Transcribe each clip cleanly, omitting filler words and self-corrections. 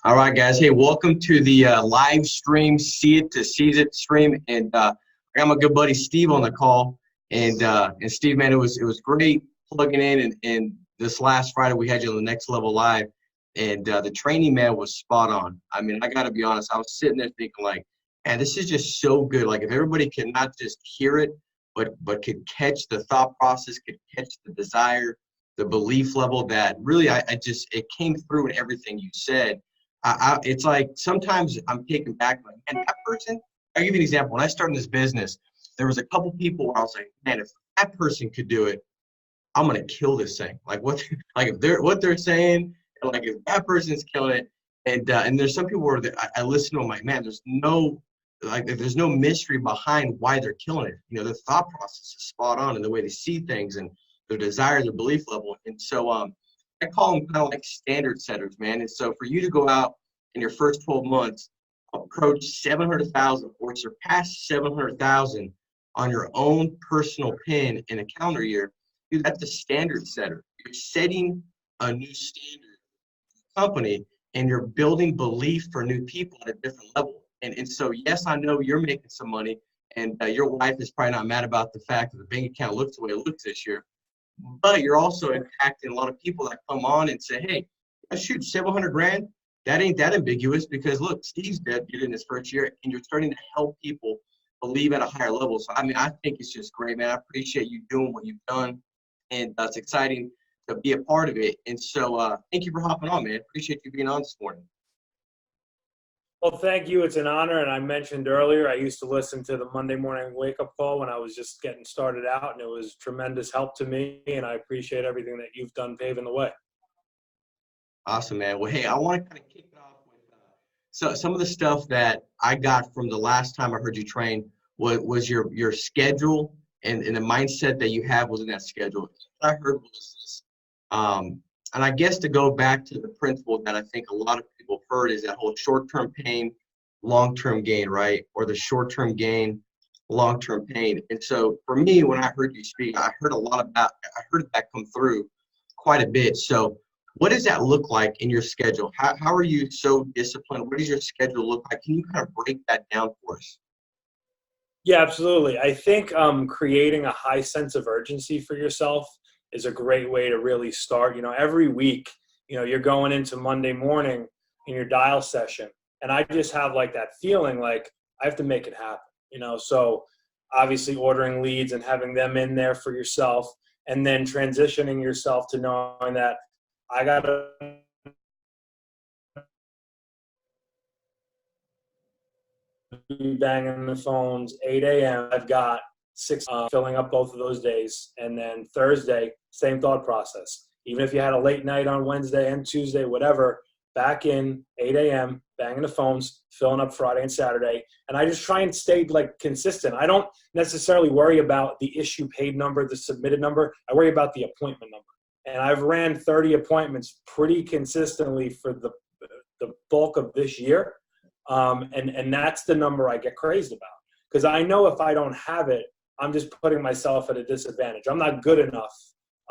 All right, guys. Hey, welcome to the live stream, See It to Seize It stream. And I got my good buddy Steve on the call. And Steve, man, it was great plugging in. And this last Friday, we had you on the Next Level Live. And the training, man, was spot on. I mean, I got to be honest. I was sitting there thinking, like, man, this is just so good. Like, if everybody can not just hear it, but could catch the thought process, could catch the desire, the belief level that really I just, it came through in everything you said. It's like sometimes I'm taken back, like, man, that person, I'll give you an example. When I started this business, there was a couple people where I was like, man, if that person could do it, I'm going to kill this thing. Like like if what they're saying, like if that person's killing it. And there's some people where I listen to them like, man, there's no mystery behind why they're killing it. You know, their thought process is spot on in the way they see things and their desire, their belief level. And so, I call them kind of like standard setters, man. And so for you to go out in your first 12 months, approach 700,000 or surpass 700,000 on your own personal pin in a calendar year, dude, that's a standard setter. You're setting a new standard for the company and you're building belief for new people at a different level. And so, yes, I know you're making some money and your wife is probably not mad about the fact that the bank account looks the way it looks this year. But you're also impacting a lot of people that come on and say, hey, shoot, 700 grand, that ain't that ambiguous because look, Steve's did in his first year and you're starting to help people believe at a higher level. So, I mean, I think it's just great, man. I appreciate you doing what you've done and it's exciting to be a part of it. And so thank you for hopping on, man. Appreciate you being on this morning. Well, thank you. It's an honor. And I mentioned earlier, I used to listen to the Monday morning wake-up call when I was just getting started out, and it was tremendous help to me. And I appreciate everything that you've done paving the way. Awesome, man. Well, hey, I want to kind of kick it off with some of the stuff that I got from the last time I heard you train was your schedule and the mindset that you have was in that schedule. What I heard was this, and I guess to go back to the principle that I think a lot of people have heard is that whole short-term pain, long-term gain, right? Or the short-term gain, long-term pain. And so for me, when I heard you speak, I heard that come through quite a bit. So what does that look like in your schedule? How are you so disciplined? What does your schedule look like? Can you kind of break that down for us? Yeah, absolutely. I think creating a high sense of urgency for yourself is a great way to really start. You know, every week, you know, you're going into Monday morning in your dial session, and I just have like that feeling like I have to make it happen, you know. So obviously ordering leads and having them in there for yourself, and then transitioning yourself to knowing that I got to be banging the phones 8 a.m. I've got 6 filling up both of those days. And then Thursday, same thought process. Even if you had a late night on Wednesday and Tuesday, whatever, back in 8 a.m., banging the phones, filling up Friday and Saturday. And I just try and stay like consistent. I don't necessarily worry about the issue paid number, the submitted number. I worry about the appointment number. And I've ran 30 appointments pretty consistently for the bulk of this year. And that's the number I get crazed about. Because I know if I don't have it, I'm just putting myself at a disadvantage. I'm not good enough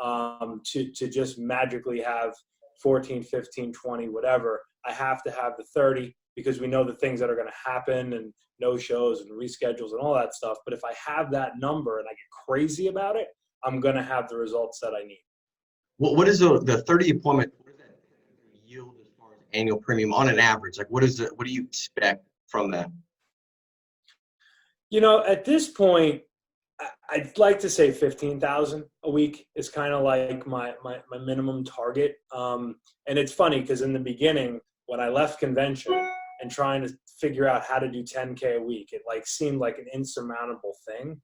to just magically have 14, 15, 20, whatever. I have to have the 30 because we know the things that are going to happen and no shows and reschedules and all that stuff. But if I have that number and I get crazy about it, I'm going to have the results that I need. What is the 30 appointment? What does that yield as far as annual premium on an average? Like, what do you expect from that? You know, at this point, I'd like to say 15,000 a week is kind of like my minimum target. And it's funny because in the beginning, when I left convention and trying to figure out how to do 10K a week, it like seemed like an insurmountable thing.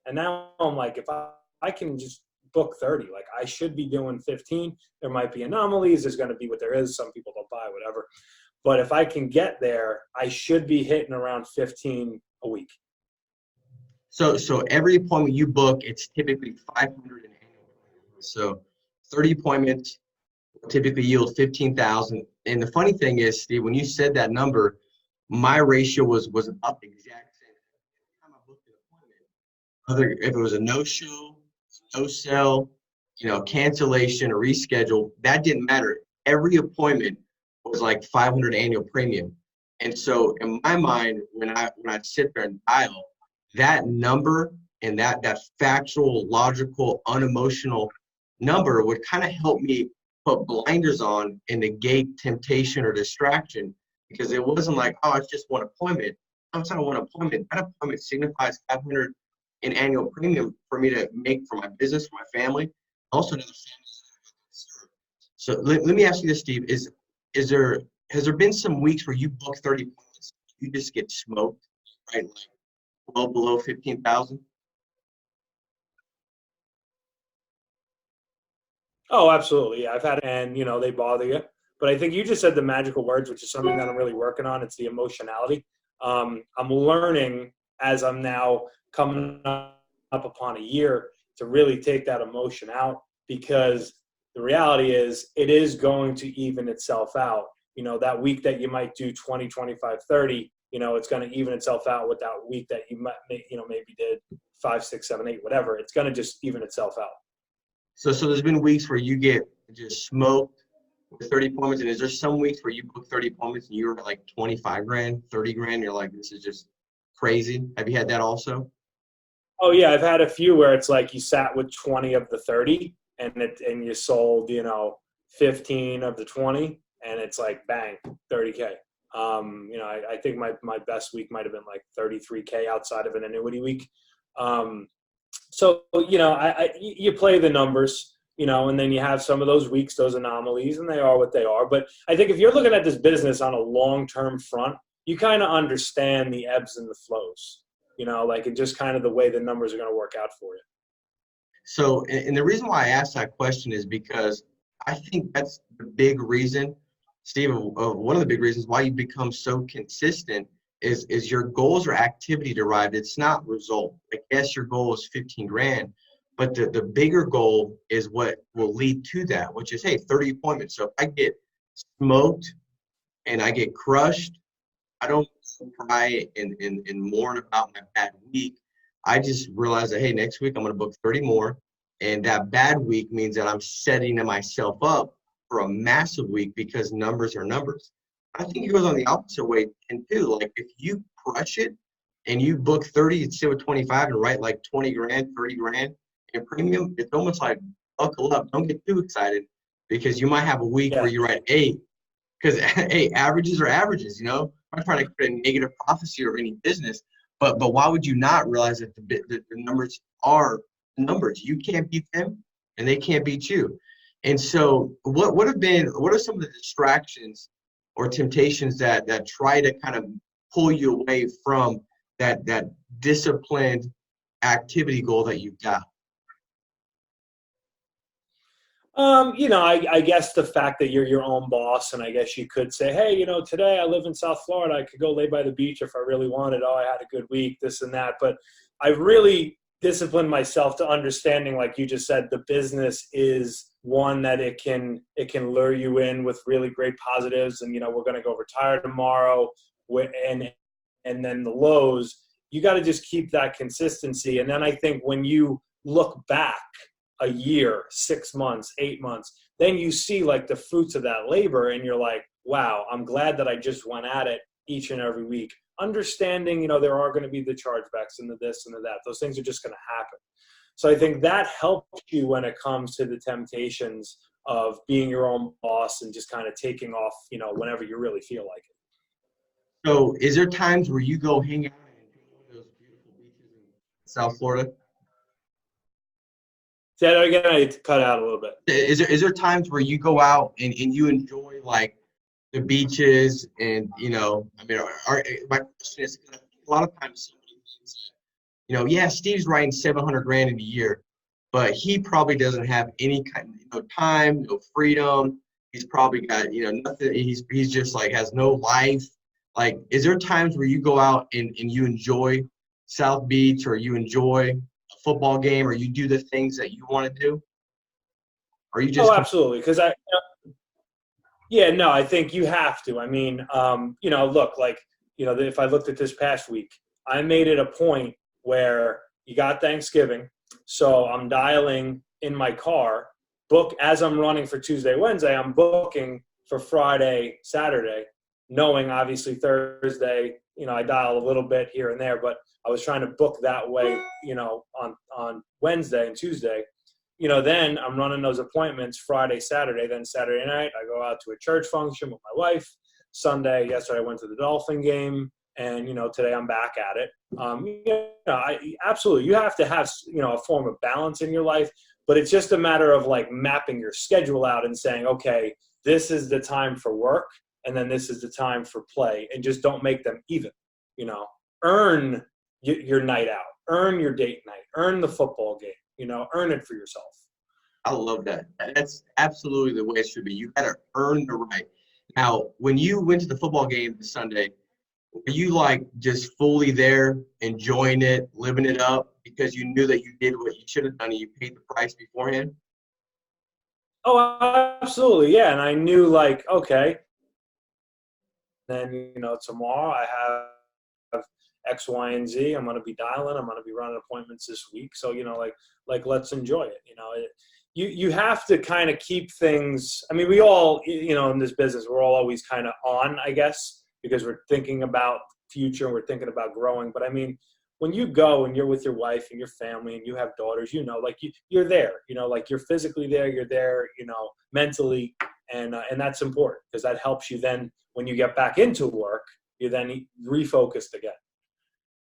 And now I'm like, if I can just book 30, like I should be doing 15. There might be anomalies. There's going to be what there is. Some people don't buy, whatever. But if I can get there, I should be hitting around 15 a week. So every appointment you book, it's typically 500 in annual. So 30 appointments typically yield 15,000. And the funny thing is, Steve, when you said that number, my ratio was about the exact same. Every time I booked an appointment, if it was a no-show, no sell, cancellation or reschedule, that didn't matter. Every appointment was like 500 annual premium. And so in my mind, when I sit there and dial that number and that factual, logical, unemotional number would kind of help me put blinders on and negate temptation or distraction, because it wasn't like, oh, it's just one appointment. I'm saying one appointment. That appointment signifies 500 in annual premium for me to make for my business, for my family, also another family. So let me ask you this, Steve: has there been some weeks where you book 30 points, you just get smoked, right? Like well below 15,000? Oh, absolutely. Yeah, I've had, and they bother you. But I think you just said the magical words, which is something that I'm really working on. It's the emotionality. I'm learning as I'm now coming up upon a year to really take that emotion out, because the reality is it is going to even itself out. That week that you might do 20, 25, 30, it's going to even itself out with that week that you might, maybe did 5, 6, 7, 8, whatever. It's going to just even itself out. So there's been weeks where you get just smoked with 30 appointments, and is there some weeks where you book 30 appointments and you're like 25 grand, 30 grand, you're like, this is just crazy? Have you had that also? Oh yeah, I've had a few where it's like you sat with 20 of the 30 and you sold, 15 of the 20, and it's like bang, 30K. I think my best week might have been like 33K outside of an annuity week. So, you play the numbers, and then you have some of those weeks, those anomalies, and they are what they are. But I think if you're looking at this business on a long-term front, you kind of understand the ebbs and the flows, and just kind of the way the numbers are going to work out for you. So, and the reason why I asked that question is because I think that's the big reason, Steve, one of the big reasons why you become so consistent is your goals are activity derived. It's not result. Like, yes, your goal is 15 grand, but the bigger goal is what will lead to that, which is, hey, 30 appointments. So if I get smoked and I get crushed, I don't cry and mourn about my bad week. I just realize that, hey, next week I'm going to book 30 more. And that bad week means that I'm setting myself up for a massive week, because numbers are numbers. I think it goes on the opposite way and too. Like, if you crush it and you book 30 and sit with 25 and write like 20 grand, 30 grand in premium, it's almost like buckle up. Don't get too excited, because you might have a week Yeah. where you write 8, because hey, averages are averages. I'm not trying to create a negative prophecy of any business, but why would you not realize that the numbers are numbers? You can't beat them, and they can't beat you. And so, what are some of the distractions or temptations that try to kind of pull you away from that disciplined activity goal that you've got? I guess the fact that you're your own boss, and I guess you could say, hey, today I live in South Florida. I could go lay by the beach if I really wanted. Oh, I had a good week, this and that. But I've really disciplined myself to understanding, like you just said, the business is one that it can lure you in with really great positives. And, we're going to go retire tomorrow, and then the lows, you got to just keep that consistency. And then I think when you look back a year, 6 months, 8 months, then you see like the fruits of that labor, and you're like, wow, I'm glad that I just went at it each and every week. Understanding, there are going to be the chargebacks and the this and the that. Those things are just going to happen. So I think that helps you when it comes to the temptations of being your own boss and just kind of taking off, whenever you really feel like it. So, is there times where you go hang out and enjoy those beautiful beaches in South Florida? Say that again. I cut out a little bit. Is there times where you go out and you enjoy like the beaches, and my question is, a lot of times somebody thinks, yeah, Steve's writing 700 grand in a year, but he probably doesn't have any kind of time, no freedom. He's probably got nothing. He's just like has no life. Like, is there times where you go out and you enjoy South Beach, or you enjoy a football game, or you do the things that you want to do? Or you just absolutely. Because I think you have to. I mean, look, like, if I looked at this past week, I made it a point where you got Thanksgiving. So I'm dialing in my car, as I'm running for Tuesday, Wednesday, I'm booking for Friday, Saturday, knowing obviously Thursday, I dial a little bit here and there, but I was trying to book that way, on Wednesday and Tuesday. Then I'm running those appointments Friday, Saturday, then Saturday night, I go out to a church function with my wife. Yesterday I went to the Dolphin game, and, today I'm back at it. Absolutely, you have to have, a form of balance in your life, but it's just a matter of like mapping your schedule out and saying, okay, this is the time for work, and then this is the time for play, and just don't make them even. Earn your night out, earn your date night, earn the football game, earn it for yourself. I love that. That's absolutely the way it should be. You got to earn the right. Now, when you went to the football game this Sunday, were you like just fully there, enjoying it, living it up because you knew that you did what you should have done and you paid the price beforehand? Oh, absolutely. Yeah. And I knew like, okay, then, tomorrow I have X, Y, and Z. I'm going to be dialing. I'm going to be running appointments this week. So, like let's enjoy it. You have to kind of keep things. I mean, we all, in this business, we're all always kind of on, I guess, because we're thinking about future and we're thinking about growing. But I mean, when you go and you're with your wife and your family and you have daughters, like you're there, like you're physically there, you're there, mentally. And that's important because that helps you then when you get back into work, you're then refocused again.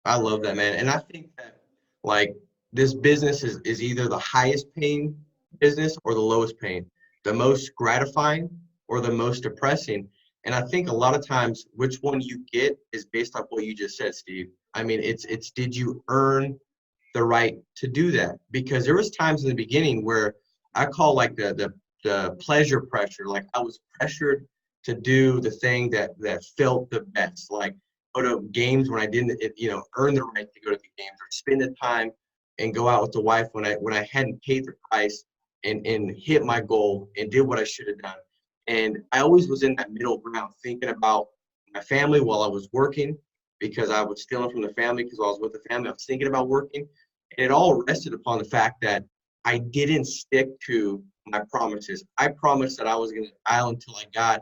I love that, man. And I think that like this business is either the highest paying business or the lowest paying, the most gratifying or the most depressing. And I think a lot of times which one you get is based off what you just said, Steve. I mean, it's did you earn the right to do that? Because there was times in the beginning where I call like the pleasure pressure. Like I was pressured to do the thing that felt the best. Like go to games when I didn't, earn the right to go to the games, or spend the time and go out with the wife when I hadn't paid the price and hit my goal and did what I should have done. And I always was in that middle ground thinking about my family while I was working, because I was stealing from the family because while I was with the family, I was thinking about working. And it all rested upon the fact that I didn't stick to my promises. I promised that I was going to dial until I got,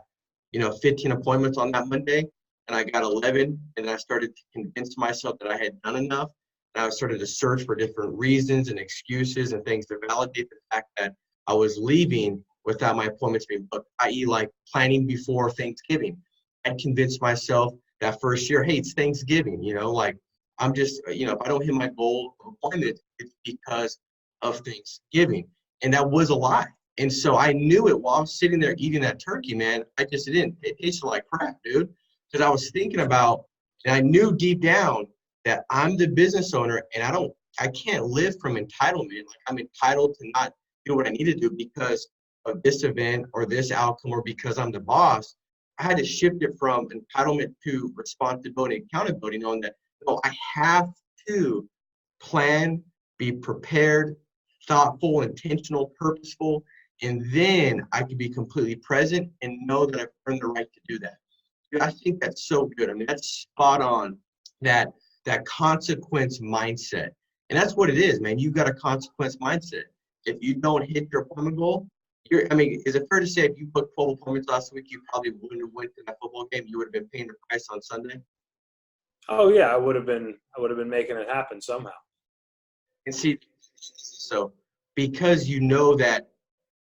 15 appointments on that Monday, and I got 11. And I started to convince myself that I had done enough. And I started to search for different reasons and excuses and things to validate the fact that I was leaving without my appointments being booked, i.e. like planning before Thanksgiving. I convinced myself that first year, hey, it's Thanksgiving, like I'm just, if I don't hit my goal of appointment, it's because of Thanksgiving. And that was a lie. And so I knew it while I was sitting there eating that turkey, man. It tasted like crap, dude. Because I was thinking about, and I knew deep down that I'm the business owner and I can't live from entitlement. Like I'm entitled to not do what I need to do because of this event or this outcome or because I'm the boss. I had to shift it from entitlement to responsibility and accountability, knowing that, no, I have to plan, be prepared, thoughtful, intentional, purposeful, and then I can be completely present and know that I've earned the right to do that. Dude, I think that's so good. I mean, that's spot on, that consequence mindset. And that's what it is, man. You've got a consequence mindset. If you don't hit your appointment goal, is it fair to say if you booked 12 appointments last week, you probably wouldn't have went to that football game? You would have been paying the price on Sunday? Oh yeah, I would have been making it happen somehow. And see, so because you know that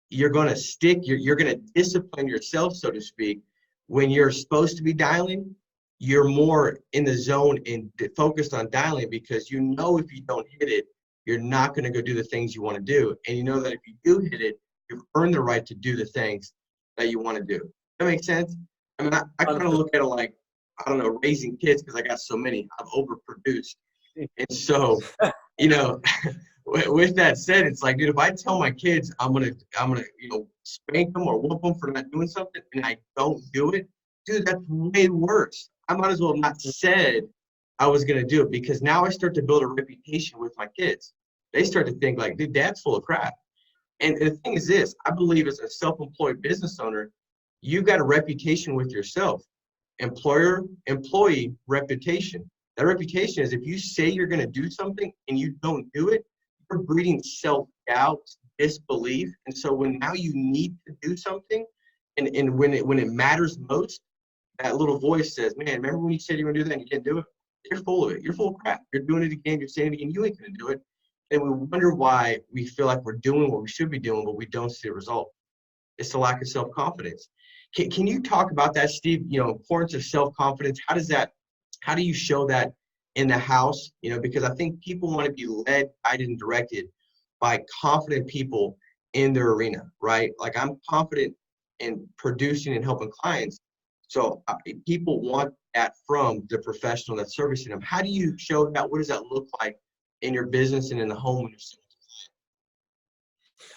you're going to stick, you're going to discipline yourself, so to speak, when you're supposed to be dialing, you're more in the zone and focused on dialing because you know if you don't hit it, you're not going to go do the things you want to do. And you know that if you do hit it, you've earned the right to do the things that you want to do. That makes sense? I mean, I kind of look at it like, I don't know, raising kids because I got so many. I've overproduced. And so, with that said, it's like, dude, if I tell my kids I'm gonna spank them or whoop them for not doing something and I don't do it, dude, that's way worse. I might as well have not said I was gonna do it, because now I start to build a reputation with my kids. They start to think like, dude, dad's full of crap. And the thing is this, I believe as a self-employed business owner, you got a reputation with yourself. Employer, employee reputation. That reputation is if you say you're going to do something and you don't do it, you're breeding self-doubt, disbelief. And so when now you need to do something And when it matters most, that little voice says, man, remember when you said you were going to do that and you didn't do it? You're full of it. You're full of crap. You're doing it again. You're saying it again. You ain't going to do it. And we wonder why we feel like we're doing what we should be doing, but we don't see a result. It's the lack of self-confidence. Can you talk about that, Steve? Importance of self-confidence. How do you show that in the house? Because I think people want to be led, guided, and directed by confident people in their arena, right? Like, I'm confident in producing and helping clients. So people want that from the professional that's servicing them. How do you show that? What does that look like in your business and in the home when you're selling?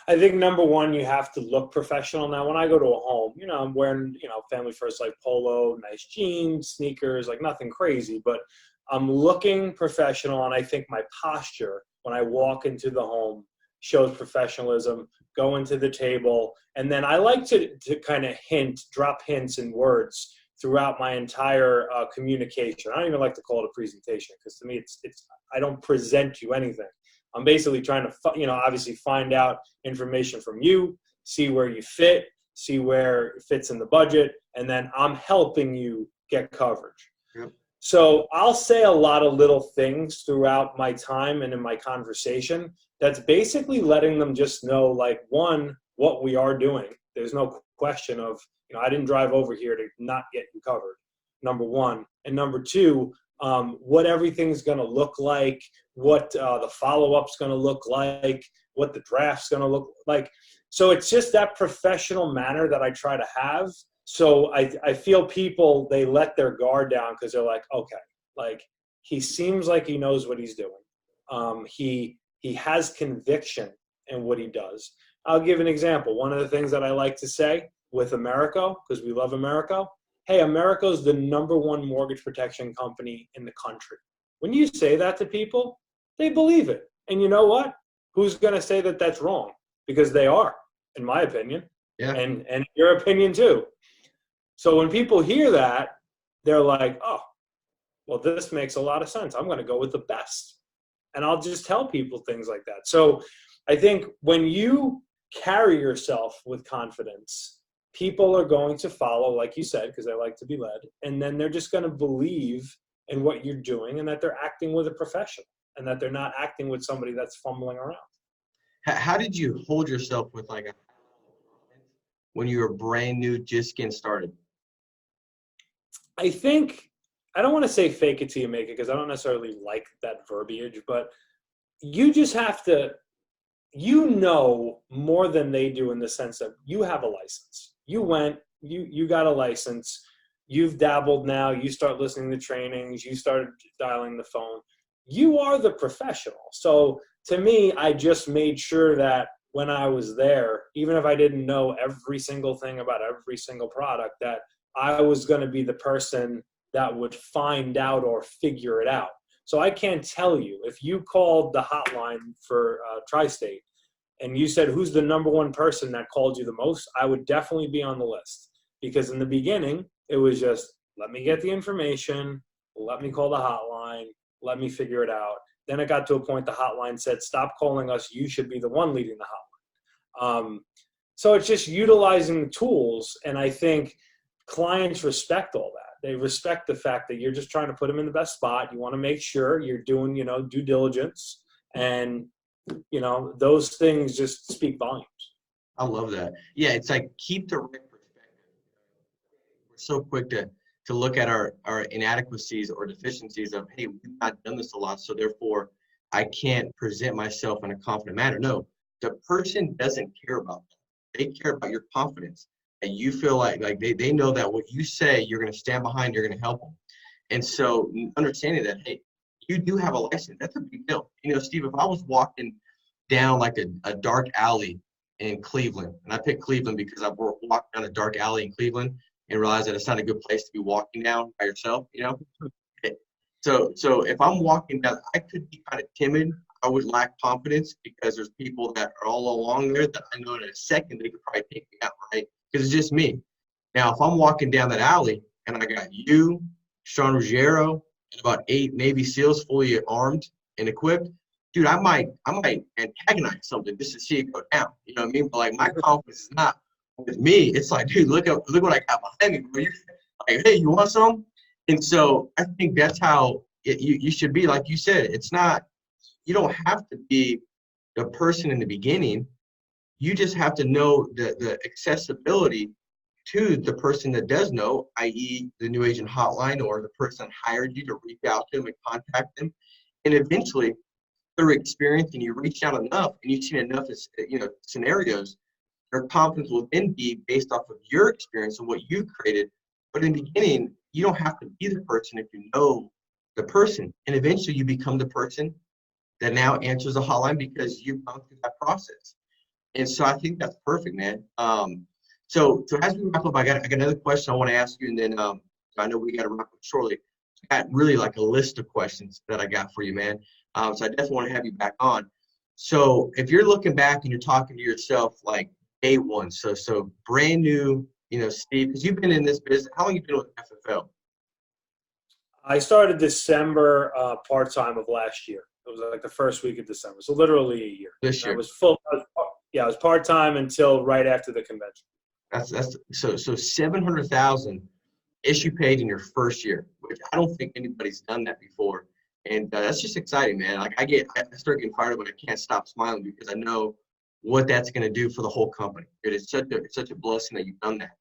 I think number one, you have to look professional. Now, when I go to a home, I'm wearing, family first, like polo, nice jeans, sneakers, like nothing crazy, but I'm looking professional. And I think my posture when I walk into the home shows professionalism, go into the table. And then I like to kind of drop hints and words throughout my entire communication. I don't even like to call it a presentation, because to me, it's I don't present you anything. I'm basically trying to, obviously find out information from you, see where you fit, see where it fits in the budget, and then I'm helping you get coverage. Yep. So I'll say a lot of little things throughout my time and in my conversation that's basically letting them just know, like, one, what we are doing. There's no question of, I didn't drive over here to not get you covered, number one. And number two, what everything's going to look like, what the follow-up's going to look like, what the draft's going to look like. So it's just that professional manner that I try to have. So I feel people, they let their guard down because they're like, okay, like, he seems like he knows what he's doing. He has conviction in what he does. I'll give an example. One of the things that I like to say with Americo, because we love Americo, hey, Americo's the #1 mortgage protection company in the country. When you say that to people, they believe it. And you know what? Who's going to say that that's wrong? Because they are, in my opinion, yeah. And your opinion too. So when people hear that, they're like, oh, well, this makes a lot of sense. I'm going to go with the best. And I'll just tell people things like that. So I think when you carry yourself with confidence, people are going to follow, like you said, because they like to be led. And then they're just going to believe in what you're doing and that they're acting with a professional and that they're not acting with somebody that's fumbling around. How did you hold yourself with when you were brand new, just getting started? I think, I don't want to say fake it till you make it, because I don't necessarily like that verbiage, but you just have to, more than they do, in the sense that you have a license. You went, you got a license, you've dabbled now, you start listening to trainings, you started dialing the phone. You are the professional. So to me, I just made sure that when I was there, even if I didn't know every single thing about every single product, that I was going to be the person that would find out or figure it out. So I can't tell you, if you called the hotline for Tri-State and you said, who's the #1 person that called you the most, I would definitely be on the list. Because in the beginning, it was just, let me get the information, let me call the hotline, let me figure it out. Then it got to a point the hotline said, stop calling us, you should be the one leading the hotline. So it's just utilizing the tools, and I think clients respect all that. They respect the fact that you're just trying to put them in the best spot. You want to make sure you're doing, due diligence, and, those things just speak volumes. I love that. Yeah, it's like, keep the right perspective. We're so quick to look at our inadequacies or deficiencies of, hey, we've not done this a lot, so therefore I can't present myself in a confident manner. No, the person doesn't care about that. They care about your confidence. And you feel like they know that what you say, you're going to stand behind, you're going to help them. And so understanding that, hey, you do have a license, that's a big deal. Steve, if I was walking down like a dark alley in Cleveland, and I picked Cleveland because I've walked down a dark alley in Cleveland and realized that it's not a good place to be walking down by yourself, So if I'm walking down, I could be kind of timid. I would lack confidence because there's people that are all along there that I know in a second they could probably take me out, right? Because it's just me. Now, if I'm walking down that alley and I got you, Sean Ruggiero, and about 8 Navy SEALs fully armed and equipped, dude, I might antagonize something just to see it go down. You know what I mean? But like, my confidence is not With me, it's like, dude, look what I got behind me, bro. You're like, hey, you want some? And so I think that's how you should be. Like you said, it's not, you don't have to be the person in the beginning. You just have to know the accessibility to the person that does know, i.e. the new agent hotline or the person hired you to reach out to them and contact them. And eventually, through experience, and you reach out enough and you've seen enough scenarios, your confidence will then be based off of your experience and what you created. But in the beginning, you don't have to be the person if you know the person. And eventually you become the person that now answers the hotline because you've gone through that process. And so I think that's perfect, man. So as we wrap up, I got another question I want to ask you, and then I know we got to wrap up shortly. I got really like a list of questions that I got for you, man. So I definitely want to have you back on. So if you're looking back and you're talking to yourself like day one, so brand new, Steve, because you've been in this business. How long have you been with FFL? I started December part-time of last year. It was like the first week of December, so literally a year. This year. I was full. I was part-time until right after the convention. That's so 700,000 issue paid in your first year, which I don't think anybody's done that before. And that's just exciting, man. Like I start getting fired up, but I can't stop smiling because I know what that's going to do for the whole company. It's such a blessing that you've done that.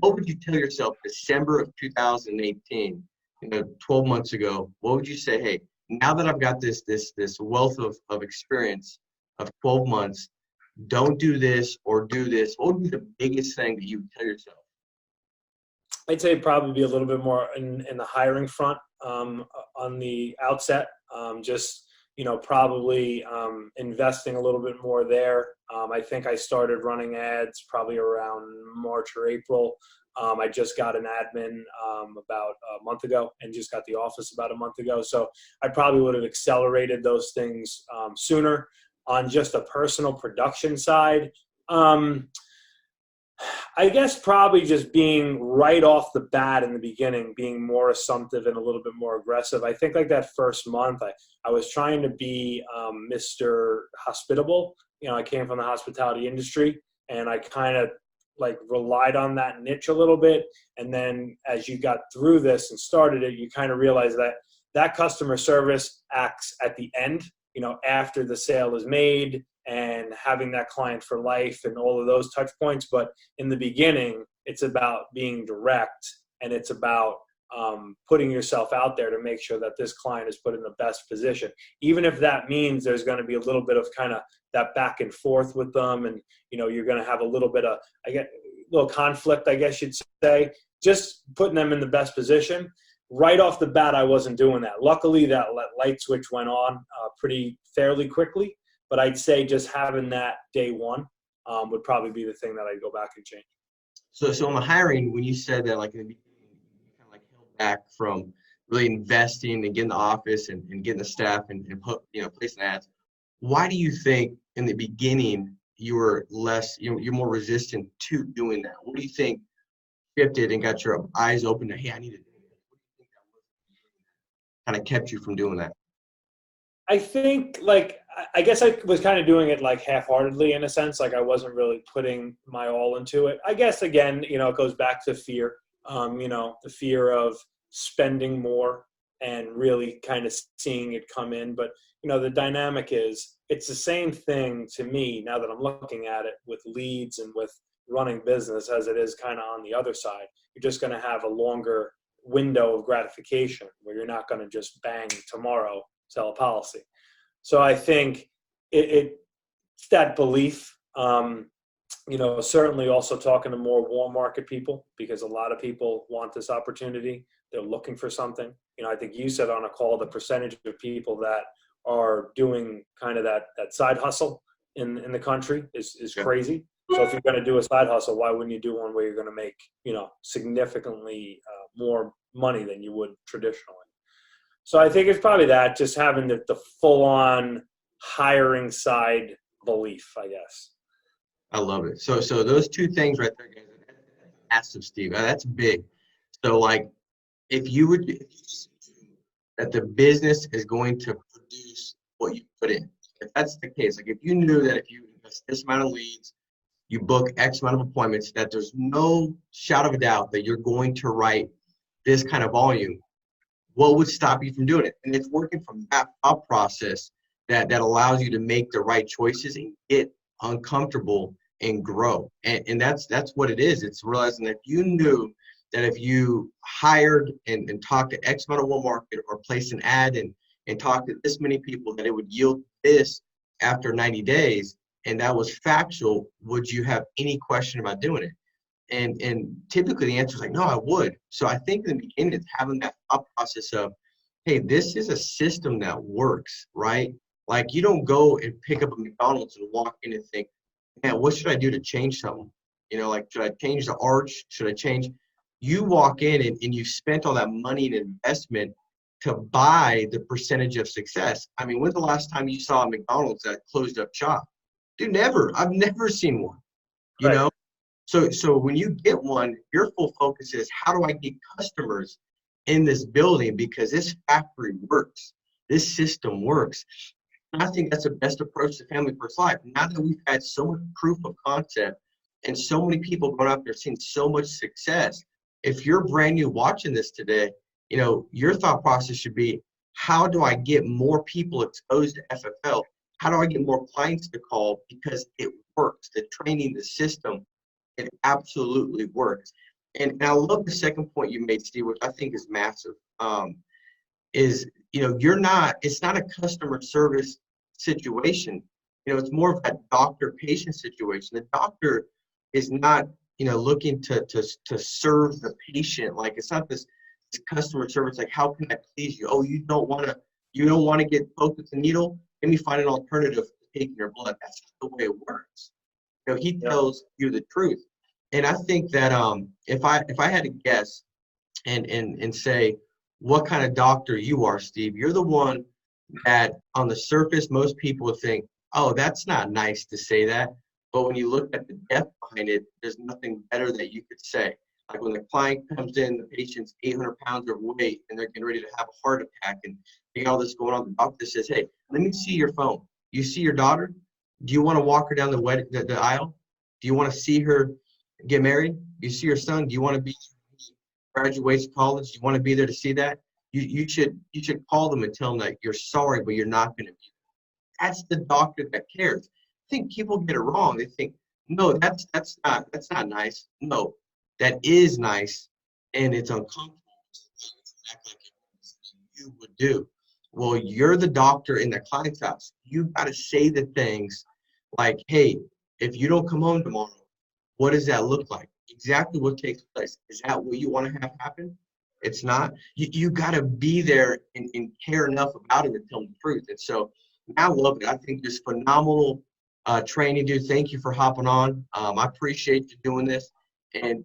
What would you tell yourself December of 2018, 12 months ago? What would you say? Hey, now that I've got this wealth of experience of 12 months, don't do this or do this. What would be the biggest thing that you would tell yourself? I'd say probably be a little bit more in the hiring front on the outset. Probably investing a little bit more there. I think I started running ads probably around March or April. I just got an admin about a month ago and just got the office about a month ago. So I probably would have accelerated those things sooner. On just a personal production side, I guess probably just being right off the bat in the beginning, being more assumptive and a little bit more aggressive. I think like that first month, I was trying to be Mr. Hospitable. I came from the hospitality industry, and I kind of like relied on that niche a little bit. And then as you got through this and started it, you kind of realize that customer service acts at the end, after the sale is made, and having that client for life and all of those touch points. But in the beginning, it's about being direct, and it's about putting yourself out there to make sure that this client is put in the best position. Even if that means there's going to be a little bit of kind of that back and forth with them, and, you're going to have a little bit of, little conflict, I guess you'd say, just putting them in the best position. Right off the bat, I wasn't doing that. Luckily, that light switch went on pretty fairly quickly. But I'd say just having that day one would probably be the thing that I'd go back and change. So on the hiring, when you said that, like in the beginning, you kind of like held back from really investing and getting the office and getting the staff and placing ads. Why do you think in the beginning you were less, you're more resistant to doing that? What do you think shifted and got your eyes open to, hey, I need to do this? What do you think that was kind of kept you from doing that? I think, I guess I was kind of doing it like half-heartedly in a sense. Like I wasn't really putting my all into it. I guess, again, it goes back to fear, the fear of spending more and really kind of seeing it come in. But, the dynamic is it's the same thing to me now that I'm looking at it with leads and with running business as it is kind of on the other side. You're just going to have a longer window of gratification where you're not going to just bang tomorrow sell a policy. So I think it's that belief, certainly also talking to more warm market people, because a lot of people want this opportunity. They're looking for something. I think you said on a call, the percentage of people that are doing kind of that side hustle in the country is crazy. So if you're going to do a side hustle, why wouldn't you do one where you're going to make, significantly more money than you would traditionally? So I think it's probably that, just having the full-on hiring side belief, I guess. I love it. So those two things right there, guys, that's massive, Steve. That's big. So like, if you would that the business is going to produce what you put in. If that's the case, like if you knew that if you invest this amount of leads, you book X amount of appointments, that there's no shadow of a doubt that you're going to write this kind of volume, what would stop you from doing it? And it's working from that thought process that allows you to make the right choices and get uncomfortable and grow. And that's what it is. It's realizing that you knew that if you hired and talked to X amount of one market, or placed an ad and talked to this many people, that it would yield this after 90 days, and that was factual, would you have any question about doing it? And typically the answer is like, no, I would. So I think in the beginning, it's having that thought process of, hey, this is a system that works, right? Like, you don't go and pick up a McDonald's and walk in and think, man, what should I do to change something? You know, like, should I change the arch? Should I change? You walk in and you spent all that money and investment to buy the percentage of success. I mean, when's the last time you saw a McDonald's that closed up shop? Dude, never. I've never seen one, you Right. know? So when you get one, your full focus is, how do I get customers in this building? Because this factory works. This system works. And I think that's the best approach to family first life. Now that we've had so much proof of concept and so many people going out there seeing so much success, if you're brand new watching this today, you know, your thought process should be, how do I get more people exposed to FFL? How do I get more clients to call? Because it works. The training, the system, it absolutely works. And I love the second point you made, Steve, which I think is massive. Is, you know, it's not a customer service situation. You know, it's more of a doctor-patient situation. The doctor is not, you know, looking to serve the patient. Like, it's not this customer service, like, how can I please you? Oh, you don't want to get poked with a needle? Let me find an alternative to taking your blood. That's not the way it works. You know, he tells you the truth. And I think that if I had to guess and say what kind of doctor you are, Steve, you're the one that on the surface most people would think, oh, that's not nice to say that. But when you look at the depth behind it, there's nothing better that you could say. Like, when the client comes in, the patient's 800 pounds overweight and they're getting ready to have a heart attack and they got all this going on, the doctor says, hey, let me see your phone. You see your daughter? Do you want to walk her down the aisle? Do you want to see her get married? You see your son? Do you want to be graduates college? Do you want to be there to see that? You should call them and tell them that you're sorry, but you're not going to be there. That's the doctor that cares. I think people get it wrong. They think, no, that's not nice. No, that is nice, and it's uncomfortable. It's exactly like you would do. Well, you're the doctor in the client's house. You got to say the things like, hey, if you don't come home tomorrow, what does that look like? Exactly what takes place. Is that what you want to have happen? It's not. You got to be there and care enough about it to tell them the truth. And so I love it. I think there's phenomenal training, dude. Thank you for hopping on. I appreciate you doing this. And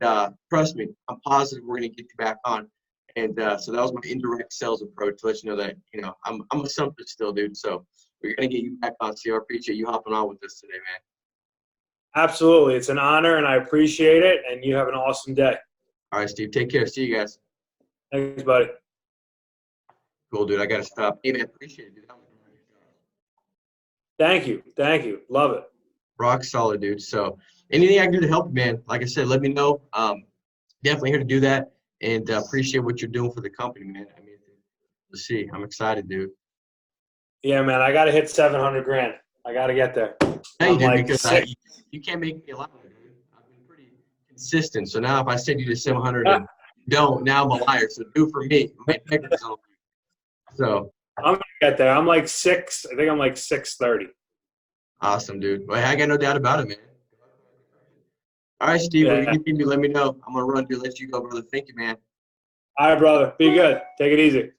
trust me, I'm positive we're going to get you back on. And so that was my indirect sales approach to let you know that, you know, I'm a something still, dude. So we're going to get you back on. So I appreciate you hopping on with us today, man. Absolutely. It's an honor, and I appreciate it. And you have an awesome day. All right, Steve. Take care. See you guys. Thanks, buddy. Cool, dude. I got to stop. Hey, man, appreciate it, dude. Thank you. Thank you. Love it. Rock solid, dude. So anything I can do to help you, man, like I said, let me know. Definitely here to do that, and appreciate what you're doing for the company, man. I mean, let's see. I'm excited, dude. Yeah, man. I got to hit 700 grand. I got to get there. Hey, dude, like because you can't make me a lot, dude. I've been pretty consistent. So now if I send you to 700 and don't, now I'm a liar. So do for me. So I'm going to get there. I'm like 6. I think I'm like 630. Awesome, dude. Well, I got no doubt about it, man. All right, Steve. Yeah. If you need me, let me know. I'm going to run, dude. Let you go, brother. Thank you, man. All right, brother. Be good. Take it easy.